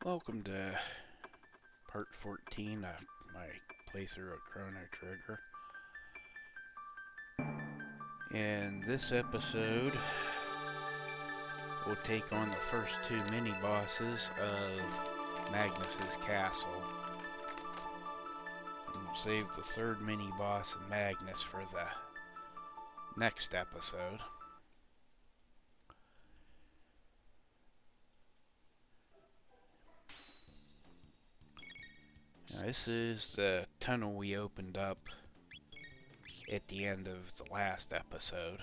Welcome to part 14 of my playthrough of Chrono Trigger. In this episode, we'll take on the first two mini-bosses of Magnus's castle. And we'll save the third mini-boss of Magnus for the next episode. Now, this is the tunnel we opened up at the end of the last episode.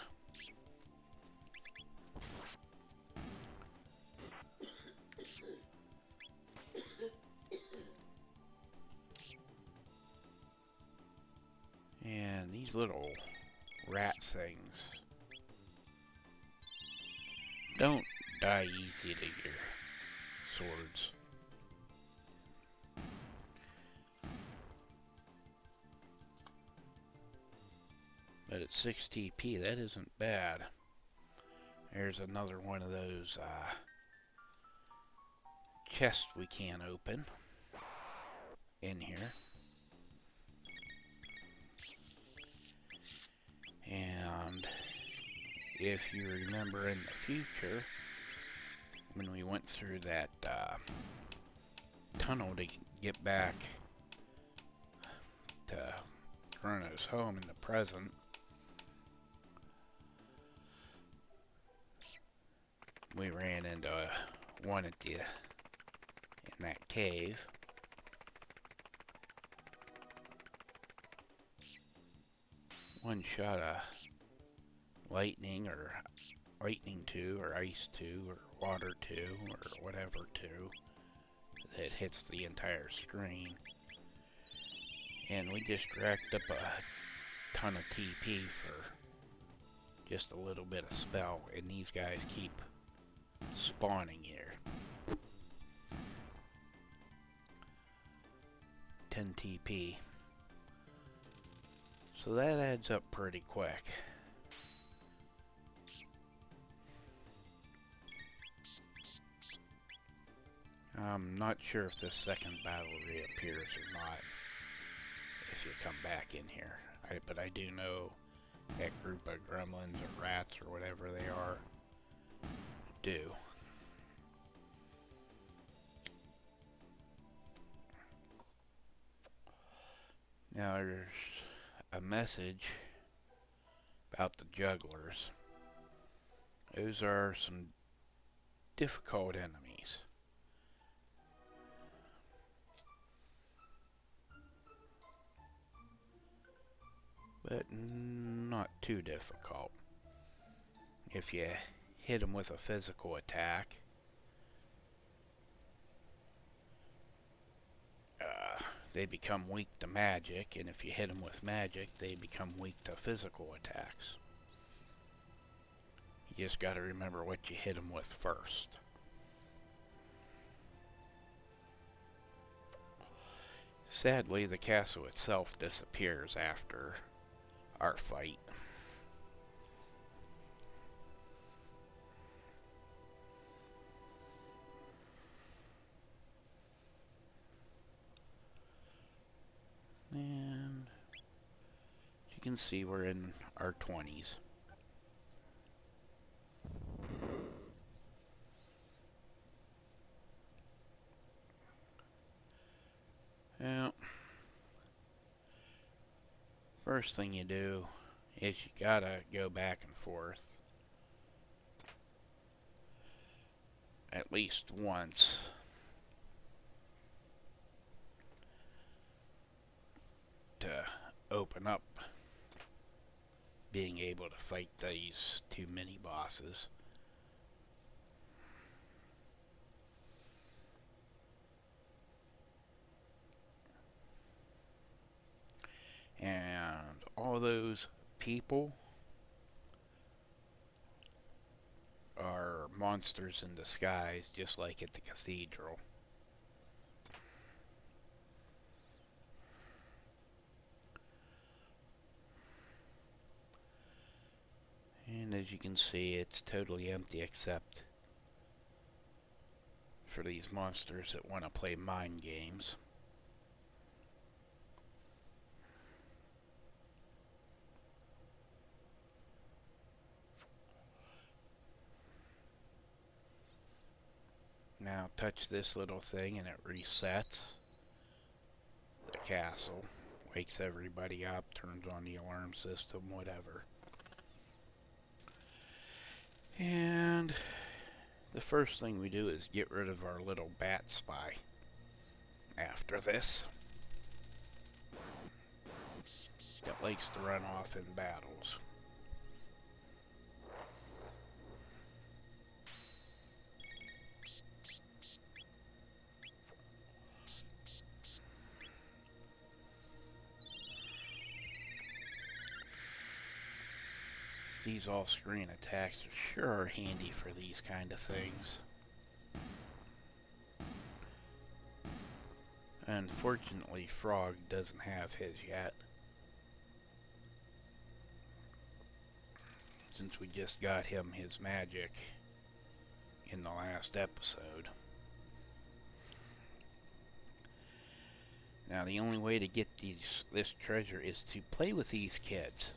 And these little rat things don't die easy to your swords. But at 6 TP, that isn't bad. There's another one of those chests we can't open in here. And if you remember in the future, when we went through that tunnel to get back to Chrono's home in the present, we ran into one in that cave. One shot of lightning, or lightning 2, or ice 2, or water 2, or whatever 2 that hits the entire screen. And we just racked up a ton of TP for just a little bit of spell, and these guys keep spawning here. 10 TP. So that adds up pretty quick. I'm not sure if this second battle reappears or not if you come back in here. But I do know that group of gremlins or rats or whatever they are do. Now there's a message about the jugglers. Those are some difficult enemies. But not too difficult. If you hit them with a physical attack, they become weak to magic, and if you hit them with magic, they become weak to physical attacks. You just gotta remember what you hit them with first. Sadly, the castle itself disappears after our fight. And as you can see, we're in our 20s. Now, first thing you do is you gotta go back and forth at least once to open up being able to fight these two mini bosses. And all those people are monsters in disguise, just like at the cathedral. And as you can see, it's totally empty except for these monsters that want to play mind games. Now touch this little thing and it resets the castle, wakes everybody up, turns on the alarm system, whatever. And the first thing we do is get rid of our little bat spy after this. That likes to run off in battles. These all-screen attacks are sure handy for these kind of things. Unfortunately, Frog doesn't have his yet, since we just got him his magic in the last episode. Now the only way to get this treasure is to play with these kids.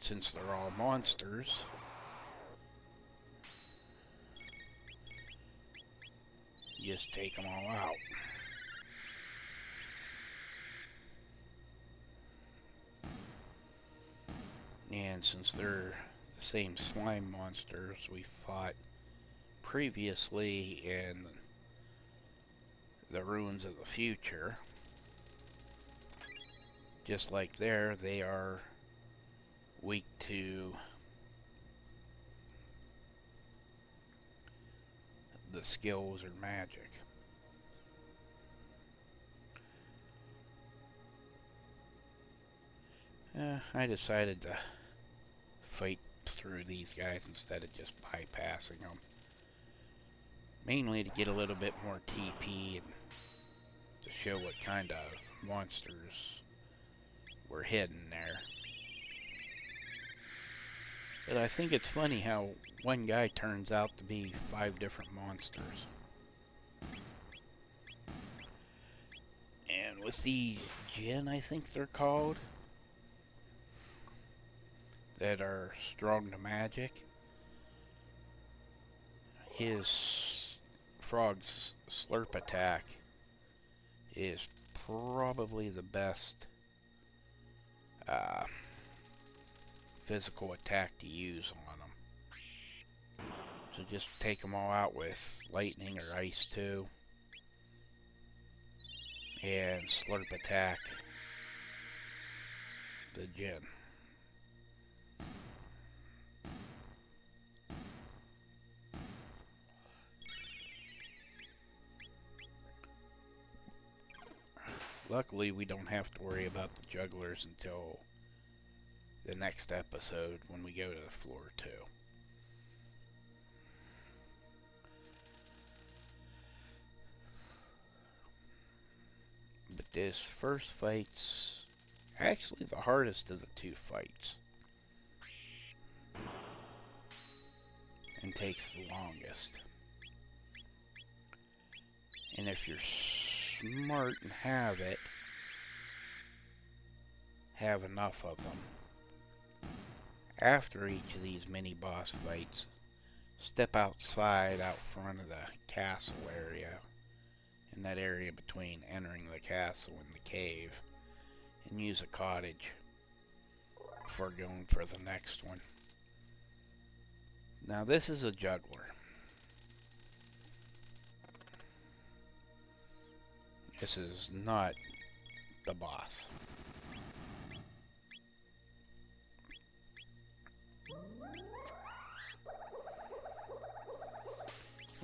Since they're all monsters, you just take them all out. And since they're the same slime monsters we fought previously in the Ruins of the Future, just like there, they are weak to the skills or magic. I decided to fight through these guys instead of just bypassing them. Mainly to get a little bit more TP and to show what kind of monsters were hidden there. But I think it's funny how one guy turns out to be 5 different monsters. And with the Jinn, I think they're called, that are strong to magic, his Frog's slurp attack is probably the best physical attack to use on them. So just take them all out with lightning or ice too, and slurp attack the Jinn. Luckily, we don't have to worry about the jugglers until the next episode when we go to the floor 2. But this first fight's actually the hardest of the 2 fights, and takes the longest. And if you're smart and have enough of them, after each of these mini boss fights, step outside out front of the castle area, in that area between entering the castle and the cave, and use a cottage before going for the next one. Now this is a juggler. This is not the boss.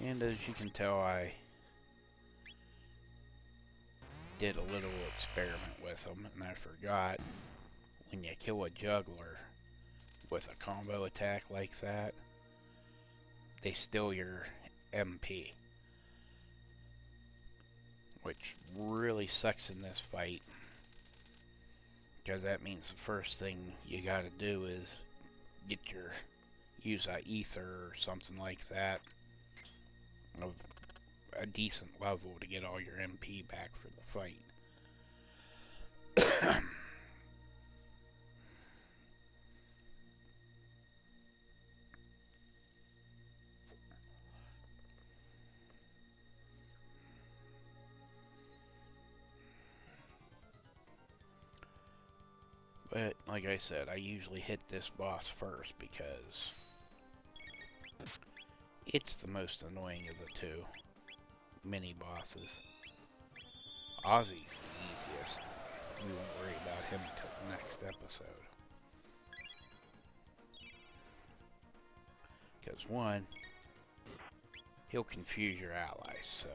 And as you can tell, I did a little experiment with them, and I forgot, when you kill a juggler with a combo attack like that, they steal your MP, which really sucks in this fight, because that means the first thing you gotta do is use a ether or something like that of a decent level to get all your MP back for the fight. But, like I said, I usually hit this boss first because it's the most annoying of the two mini-bosses. Ozzy's the easiest. We won't worry about him until the next episode. Because one, he'll confuse your allies, so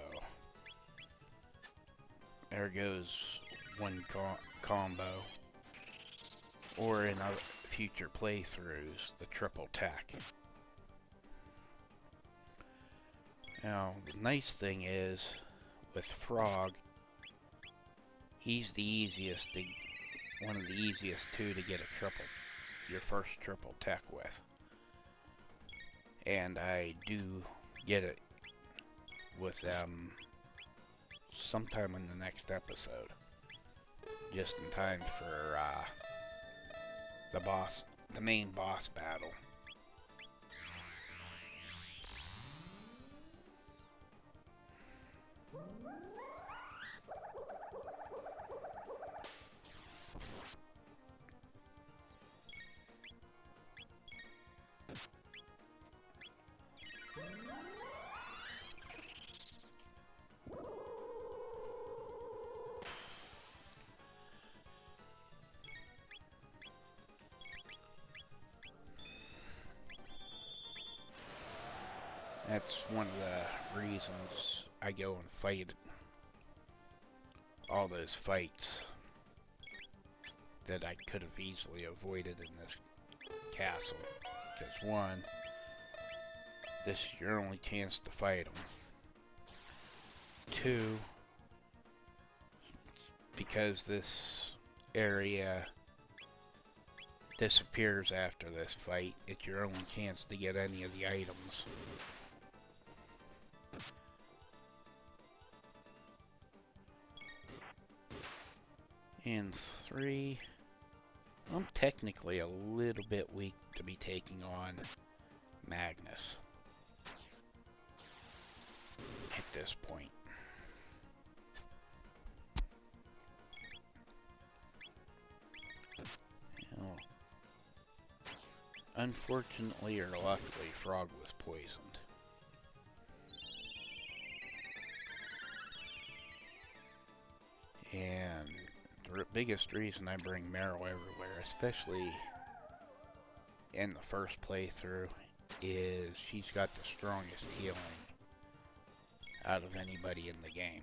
there goes one combo. Or in other future playthroughs, the triple tech. Now, the nice thing is, with Frog, he's the easiest, one of the easiest two to get your first triple tech with. And I do get it with them sometime in the next episode. Just in time for the main boss battle. That's one of the reasons I go and fight all those fights that I could have easily avoided in this castle. Because one, this is your only chance to fight them. Two, because this area disappears after this fight, it's your only chance to get any of the items. And three, I'm technically a little bit weak to be taking on Magnus at this point. Now, unfortunately or luckily, Frog was poisoned. And the biggest reason I bring Meryl everywhere, especially in the first playthrough, is she's got the strongest healing out of anybody in the game.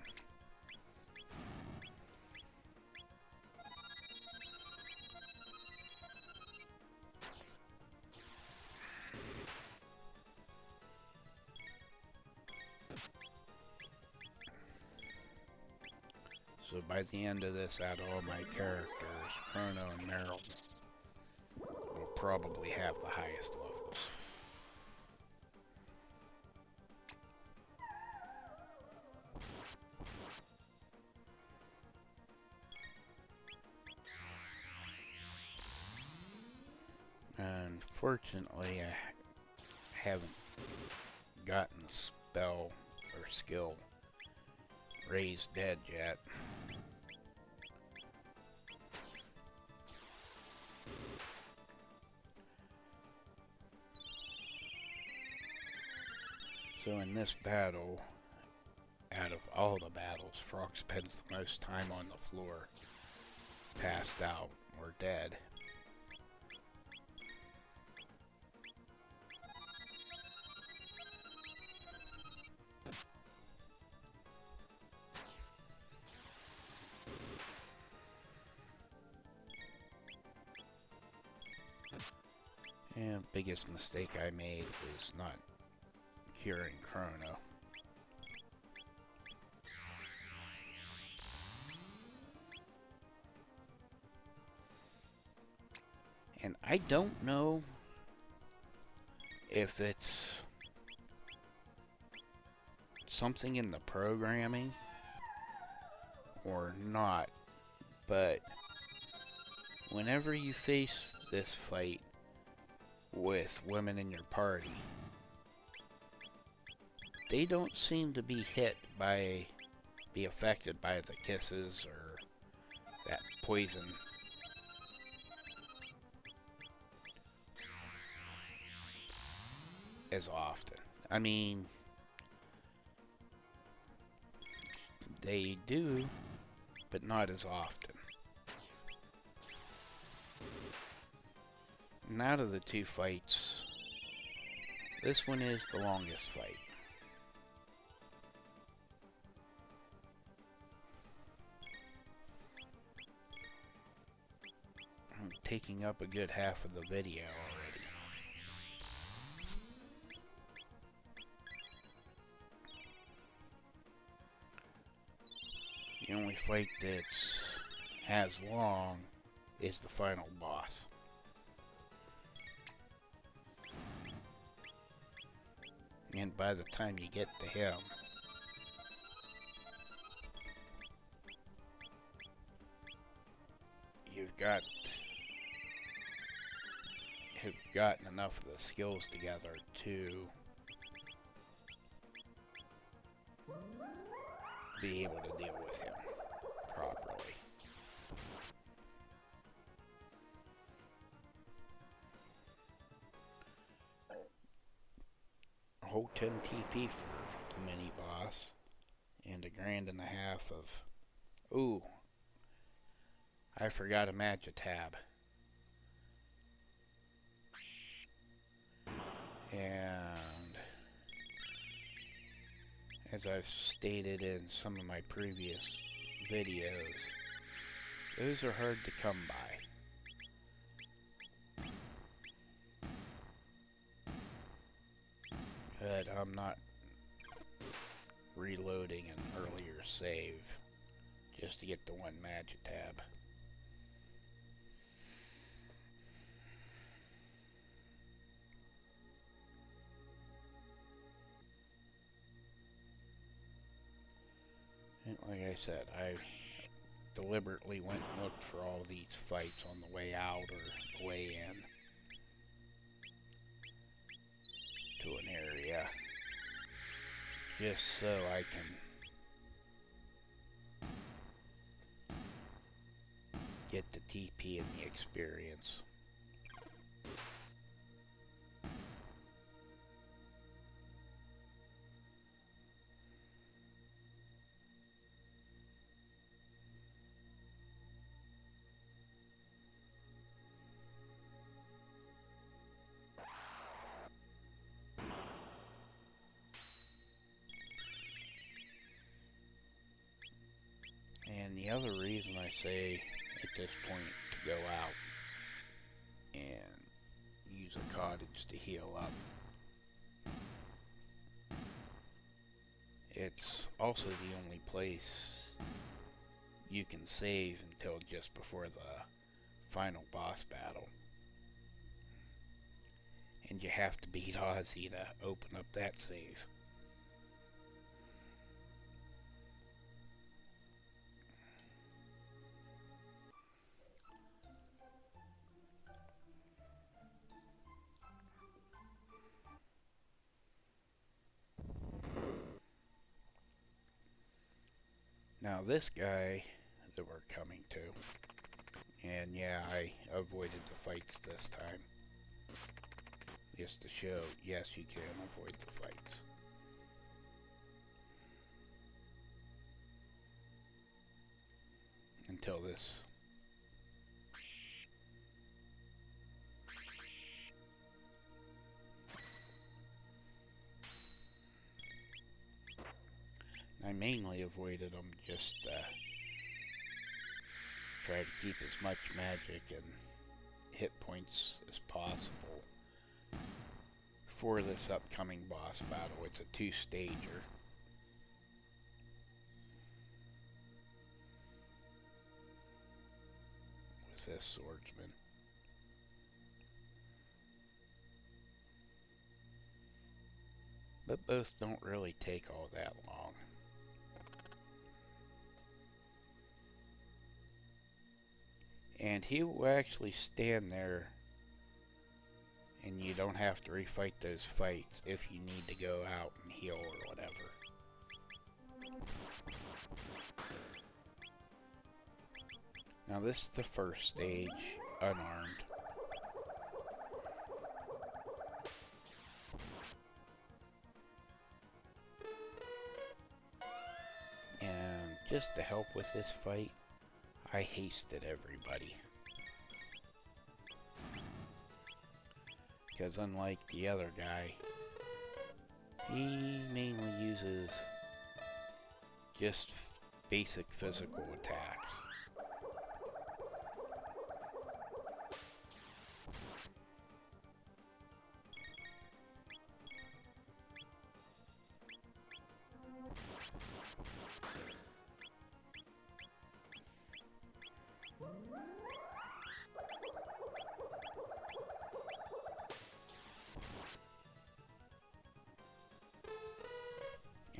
So by the end of this, out of all my characters, Chrono and Meryl will probably have the highest levels. Unfortunately, I haven't gotten spell or skill Raised Dead yet. So in this battle, out of all the battles, Frog spends the most time on the floor, passed out or dead. And biggest mistake I made was not curing Chrono. And I don't know if it's something in the programming or not, but whenever you face this fight with women in your party, they don't seem to be affected by the kisses or that poison. As often. I mean, they do, but not as often. And out of the two fights, this one is the longest fight. I'm taking up a good half of the video already. The only fight that's as long is the final boss. And by the time you get to him, you've gotten enough of the skills together to be able to deal with him properly. A whole 10 TP for the mini boss, and $1.5 grand of... Ooh, I forgot a Magitab. And as I've stated in some of my previous videos, those are hard to come by. But I'm not reloading an earlier save just to get the one Magitab. And like I said, I deliberately went and looked for all these fights on the way out or the way in to an area, just so I can get the TP and the experience. And the other reason I say at this point to go out and use a cottage to heal up, it's also the only place you can save until just before the final boss battle. And you have to beat Ozzy to open up that save. Now this guy that we're coming to, and yeah, I avoided the fights this time, just to show, yes, you can avoid the fights. Until this. I mainly avoided them just try to keep as much magic and hit points as possible for this upcoming boss battle. It's a 2-stager. With this swordsman. but both don't really take all that long. And he will actually stand there and you don't have to refight those fights if you need to go out and heal or whatever. Now this is the first stage, unarmed. And just to help with this fight, I hasted everybody. Because unlike the other guy, he mainly uses just basic physical attacks.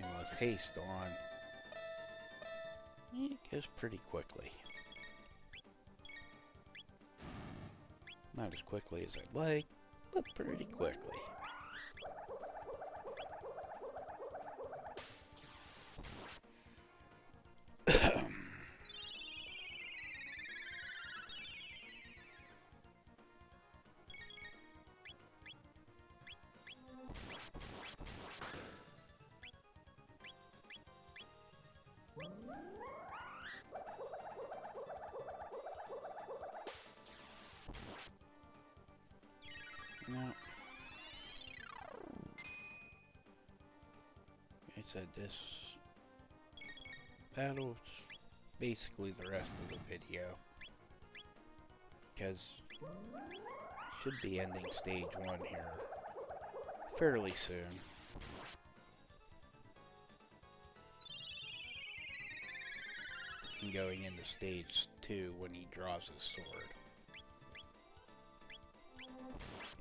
And with haste on, it goes pretty quickly. Not as quickly as I'd like, but pretty quickly. No. I said this battle's basically the rest of the video. Because should be ending stage 1 here fairly soon. And going into stage 2 when he draws his sword.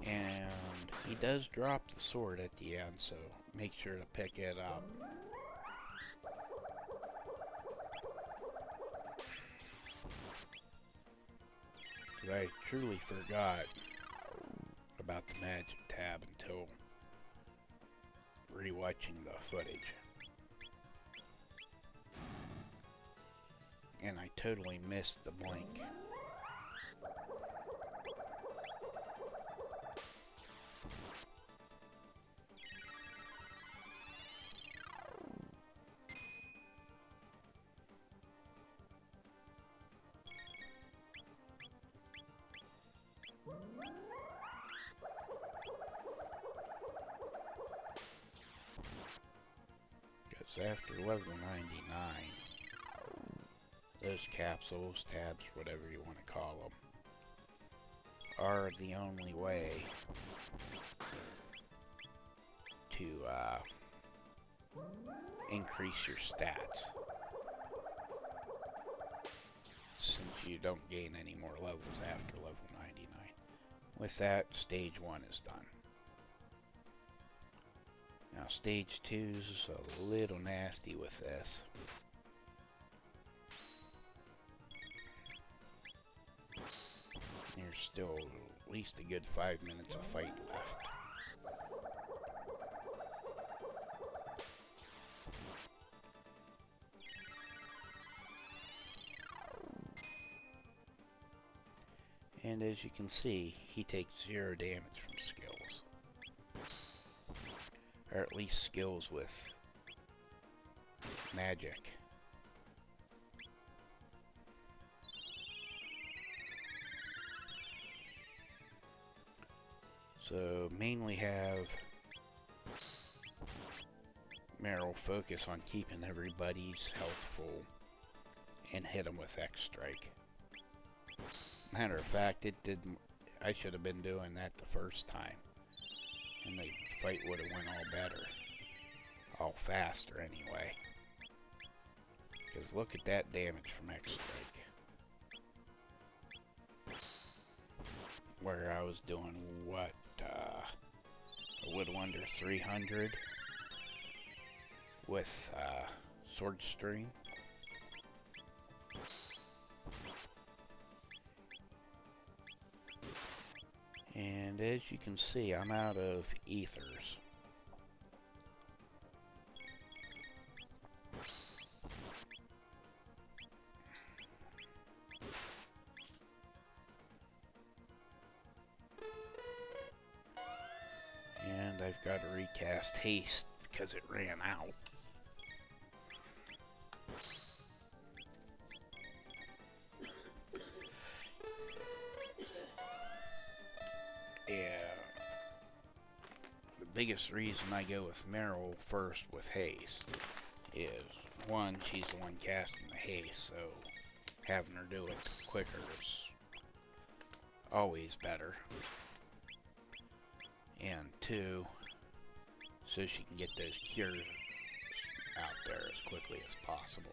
And he does drop the sword at the end, so make sure to pick it up. I truly forgot about the magic tab until rewatching the footage. And I totally missed the blink. Because after level 99, those capsules, tabs, whatever you want to call them, are the only way to increase your stats. Since you don't gain any more levels after level 99. With that, stage 1 is done. Now stage 2 is a little nasty with this. There's still at least a good 5 minutes of fight left. And as you can see, he takes 0 damage from skills. Or at least skills with magic. So mainly have Meryl focus on keeping everybody's health full and hit them with X strike. Matter of fact, I should have been doing that the first time, and the fight would have went all better, all faster anyway. Because look at that damage from X strike. Where I was doing what, a little under 300 with sword string. And as you can see, I'm out of ethers. And I've got to recast haste because it ran out. Yeah. The biggest reason I go with Meryl first with haste is, one, she's the one casting the haste, so having her do it quicker is always better. And two, so she can get those cures out there as quickly as possible.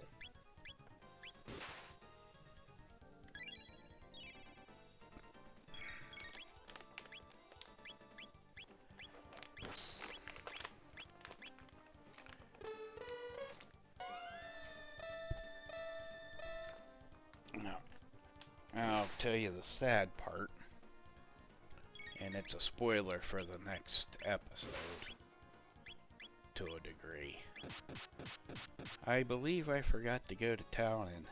Now, I'll tell you the sad part, and it's a spoiler for the next episode, to a degree. I believe I forgot to go to town and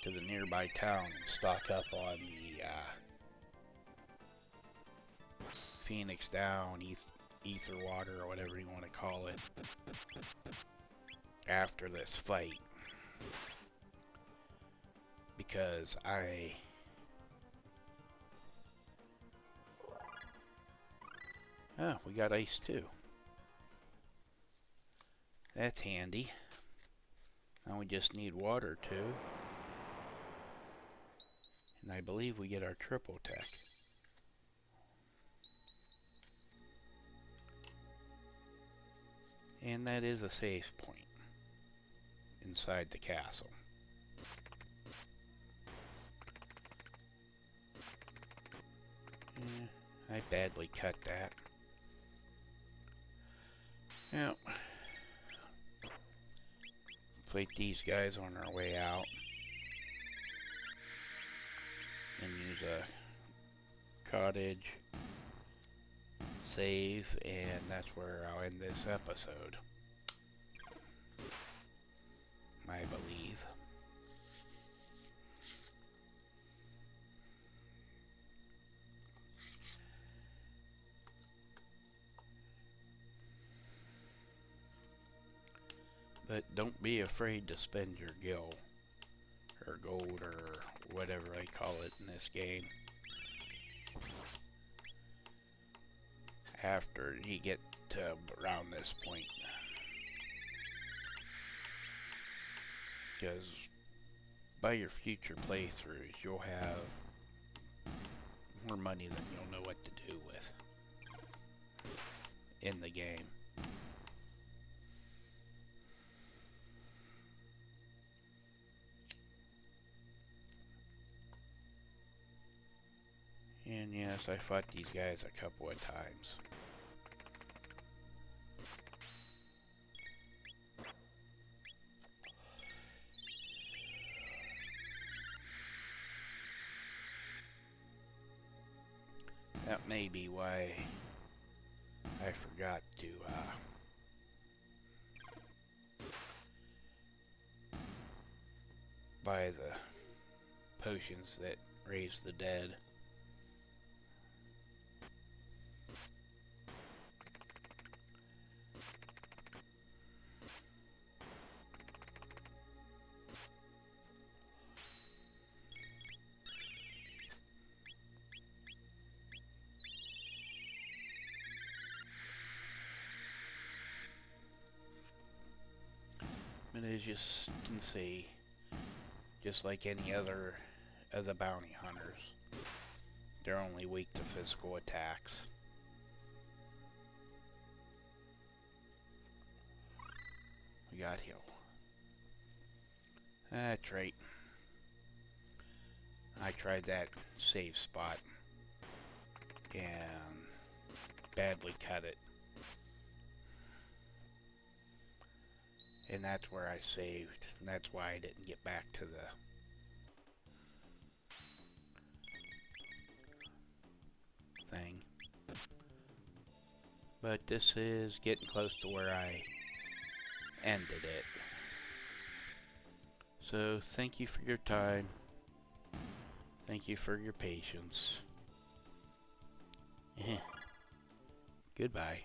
to the nearby town and stock up on the Phoenix Down, ether water, or whatever you want to call it, after this fight. Because oh, we got ice too. That's handy. Now we just need water too. And I believe we get our triple tech. And that is a save point inside the castle. I badly cut that. Yep. Fight these guys on our way out. And use a cottage. Save, and that's where I'll end this episode. I believe. But don't be afraid to spend your gil, or gold, or whatever they call it in this game, after you get to around this point. Because by your future playthroughs, you'll have more money than you'll know what to do with in the game. And yes, I fought these guys a couple of times. That may be why I forgot to buy the potions that raise the dead. But as you can see, just like any other of the bounty hunters, they're only weak to physical attacks. We got heal. That's right. I tried that save spot and badly cut it. And that's where I saved. And that's why I didn't get back to the thing. But this is getting close to where I ended it. So thank you for your time. Thank you for your patience. Goodbye.